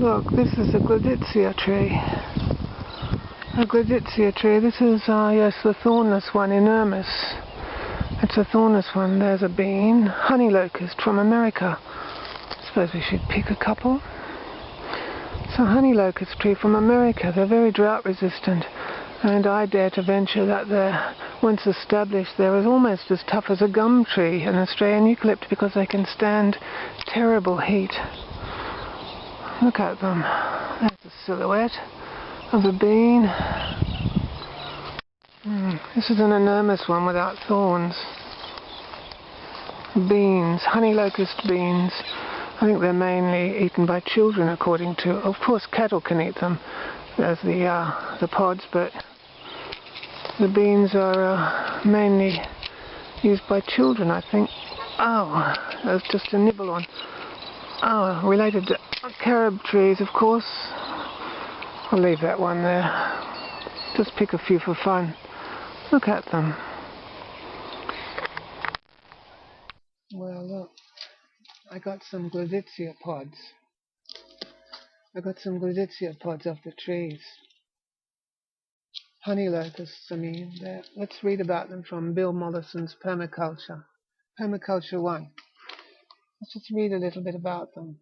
Look, this is a Gleditsia tree. A Gleditsia tree. This is, yes, the thornless one, inermis. It's a thornless one. There's a bean. Honey Locust from America. I suppose we should pick a couple. It's a honey locust tree from America. They're very drought resistant. And I dare to venture that they're, once established, they're almost as tough as a gum tree, an Australian eucalypt, because they can stand terrible heat. Look at them. There's a silhouette of a bean. This is an enormous one without thorns. Beans, honey locust beans. I think they're mainly eaten by children, according to... Of course, cattle can eat them as the pods, but the beans are mainly used by children, I think. Oh, that's just a nibble on. Oh, related to carob trees, of course. I'll leave that one there. Just pick a few for fun. Look at them. Well, look. I got some Gleditsia pods. I got some Gleditsia pods off the trees. Honey locusts, I mean. Let's read about them from Bill Mollison's Permaculture. Permaculture One. Let's just read a little bit about them.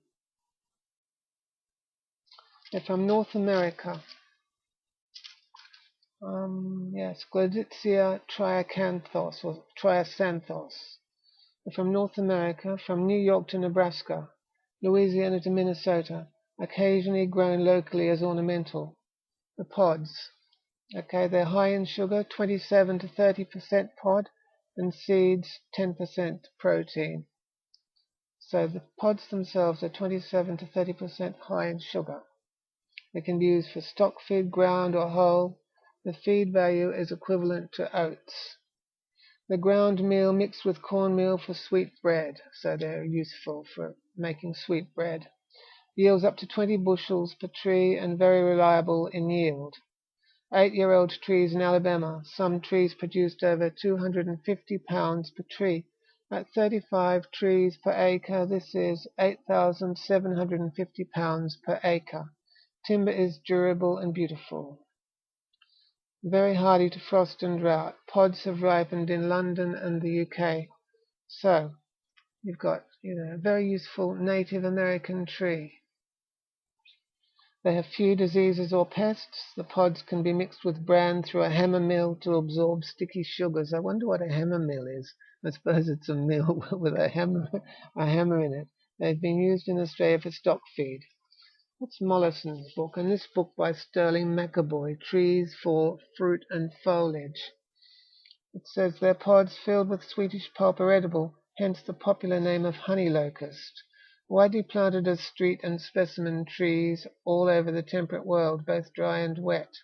They're from North America. Yes, Gleditsia triacanthos or triacanthos. They're from North America, from New York to Nebraska, Louisiana to Minnesota, occasionally grown locally as ornamental. The pods. Okay, they're high in sugar, 27 to 30% pod, and seeds, 10% protein. So the pods themselves are 27 to 30% high in sugar. They can be used for stock feed, ground or whole. The feed value is equivalent to oats. The ground meal mixed with cornmeal for sweet bread, so they're useful for making sweet bread. Yields up to 20 bushels per tree and very reliable in yield. 8-year-old trees in Alabama. Some trees produced over 250 pounds per tree. At 35 trees per acre, this is 8,750 pounds per acre. Timber is durable and beautiful. Very hardy to frost and drought. Pods have ripened in London and the UK. So, you've got, a very useful Native American tree. They have few diseases or pests. The pods can be mixed with bran through a hammer mill to absorb sticky sugars. I wonder what a hammer mill is. I suppose it's a mill with a hammer in it. They've been used in Australia for stock feed. That's Mollison's book, and this book by Stirling Macoboy, Trees for Fruit and Foliage. It says their pods filled with sweetish pulp are edible, hence the popular name of honey locust. Widely planted as street and specimen trees all over the temperate world, both dry and wet.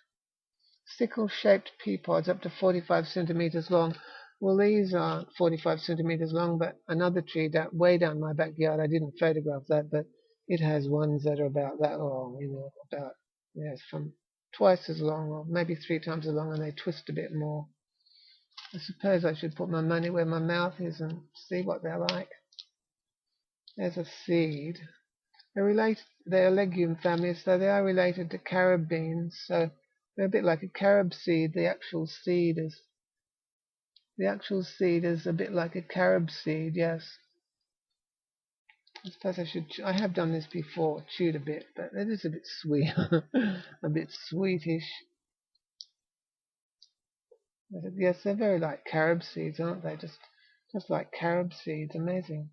Sickle-shaped pea pods up to 45 centimeters long. Well, these aren't 45 centimeters long, but another tree way down my backyard, I didn't photograph that, but it has ones that are about that long, from twice as long, or maybe 3 times as long, and they twist a bit more. I suppose I should put my money where my mouth is and see what they're like. There's a seed. They're a legume family, so they are related to carob beans. So they're a bit like a carob seed. The actual seed is a bit like a carob seed. Yes. I suppose I have done this before, chewed a bit, but it is a bit sweet, a bit sweetish. Yes, they're very like carob seeds, aren't they? Just like carob seeds. Amazing.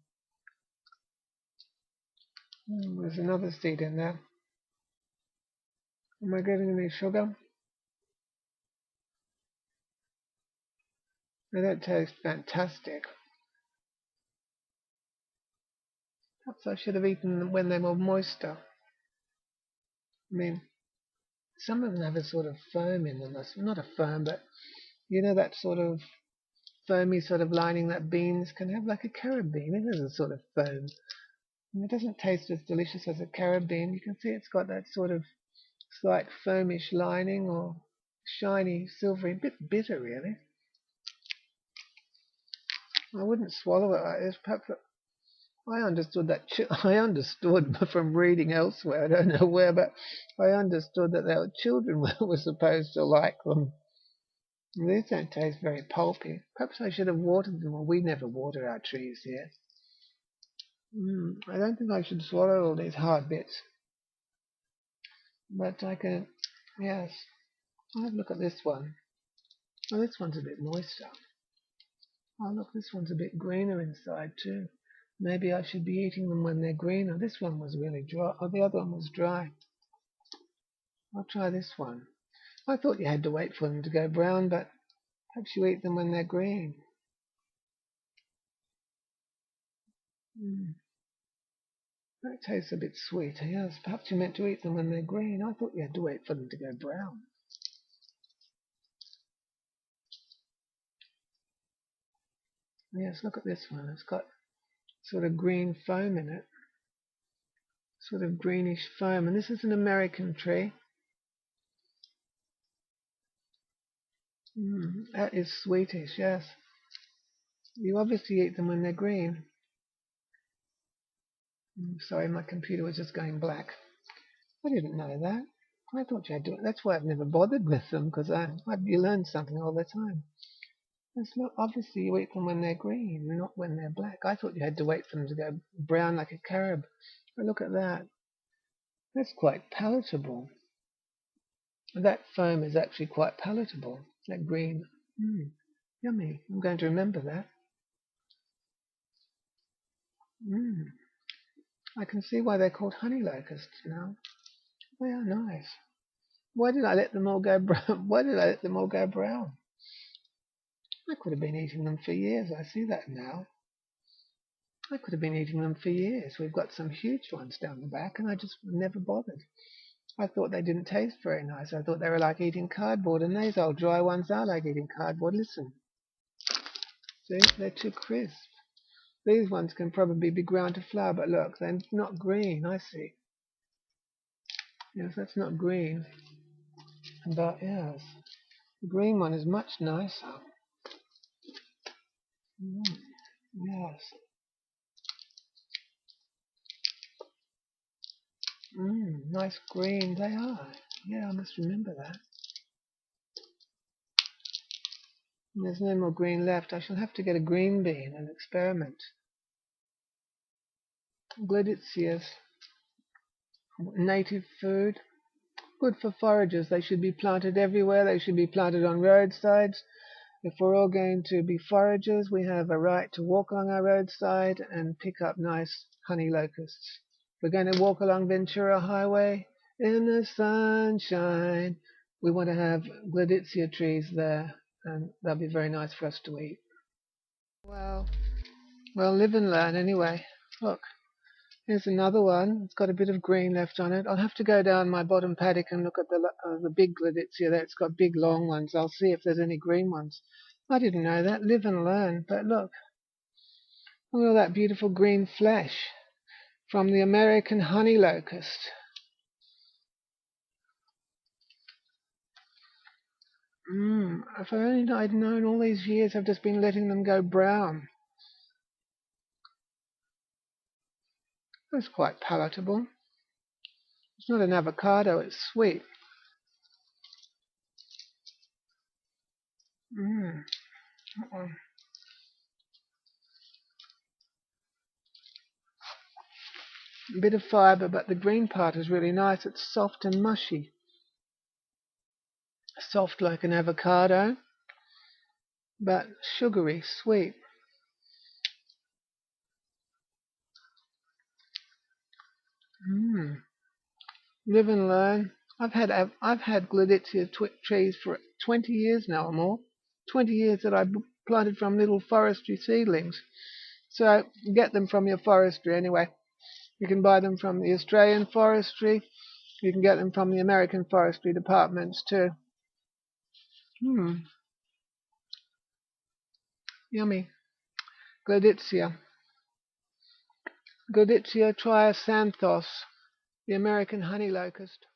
There's another seed in there. Am I getting any sugar? They don't taste fantastic. Perhaps I should have eaten them when they were moister. I mean, some of them have a sort of foam in them. Not a foam, but that sort of foamy sort of lining that beans can have, like a carob bean. It has a sort of foam. And it doesn't taste as delicious as a carob bean. You can see it's got that sort of slight foamish lining, or shiny, silvery, bit bitter really. I wouldn't swallow it like this. Perhaps I understood that. I understood from reading elsewhere. I don't know where, but I understood that their children were supposed to like them. These don't taste very pulpy. Perhaps I should have watered them. Well, we never water our trees here. I don't think I should swallow all these hard bits. But I can, yes. I'll have a look at this one. Oh, this one's a bit moister. Oh, look, this one's a bit greener inside too. Maybe I should be eating them when they're greener. This one was really dry. Oh, the other one was dry. I'll try this one. I thought you had to wait for them to go brown, but perhaps you eat them when they're green. That tastes a bit sweet. Yes, perhaps you meant to eat them when they're green. I thought you had to wait for them to go brown. Yes, look at this one. It's got sort of green foam in it. Sort of greenish foam. And this is an American tree. That is sweetish, yes. You obviously eat them when they're green. Sorry, my computer was just going black. I didn't know that. I thought you had to. That's why I've never bothered with them, because you learn something all the time. It's not, obviously you eat them when they're green, not when they're black. I thought you had to wait for them to go brown like a carob. But look at that. That's quite palatable. That foam is actually quite palatable. That green. Yummy. I'm going to remember that. I can see why they're called honey locusts now. They are nice. Why did I let them all go brown? Why did I let them all go brown? I could have been eating them for years. I see that now. I could have been eating them for years. We've got some huge ones down the back, and I just never bothered. I thought they didn't taste very nice. I thought they were like eating cardboard, and these old dry ones are like eating cardboard. Listen. See, they're too crisp. These ones can probably be ground to flour, but look, they're not green. I see. Yes, that's not green. But yes, the green one is much nicer. Yes. Nice green they are. Yeah, I must remember that. And there's no more green left. I shall have to get a green bean and experiment. Gleditsias, native food, good for foragers. They should be planted everywhere. They should be planted on roadsides. If we're all going to be foragers, we have a right to walk along our roadside and pick up nice honey locusts. We're going to walk along Ventura Highway in the sunshine. We want to have Gleditsia trees there, and they'll be very nice for us to eat. Well, live and learn anyway. Look, here's another one. It's got a bit of green left on it. I'll have to go down my bottom paddock and look at the big Gleditsia there. It's got big long ones. I'll see if there's any green ones. I didn't know that. Live and learn. But look at all that beautiful green flesh from the American Honey Locust. If only I'd known all these years I've just been letting them go brown. That's quite palatable. It's not an avocado, it's sweet. A bit of fibre, but the green part is really nice. It's soft and mushy. Soft like an avocado, but sugary, sweet. Live and learn. I've had Gleditsia trees for 20 years now or more. 20 years that I planted from little forestry seedlings. So get them from your forestry anyway. You can buy them from the Australian forestry. You can get them from the American forestry departments too. Yummy. Gleditsia. Gleditsia triacanthos, the American honey locust.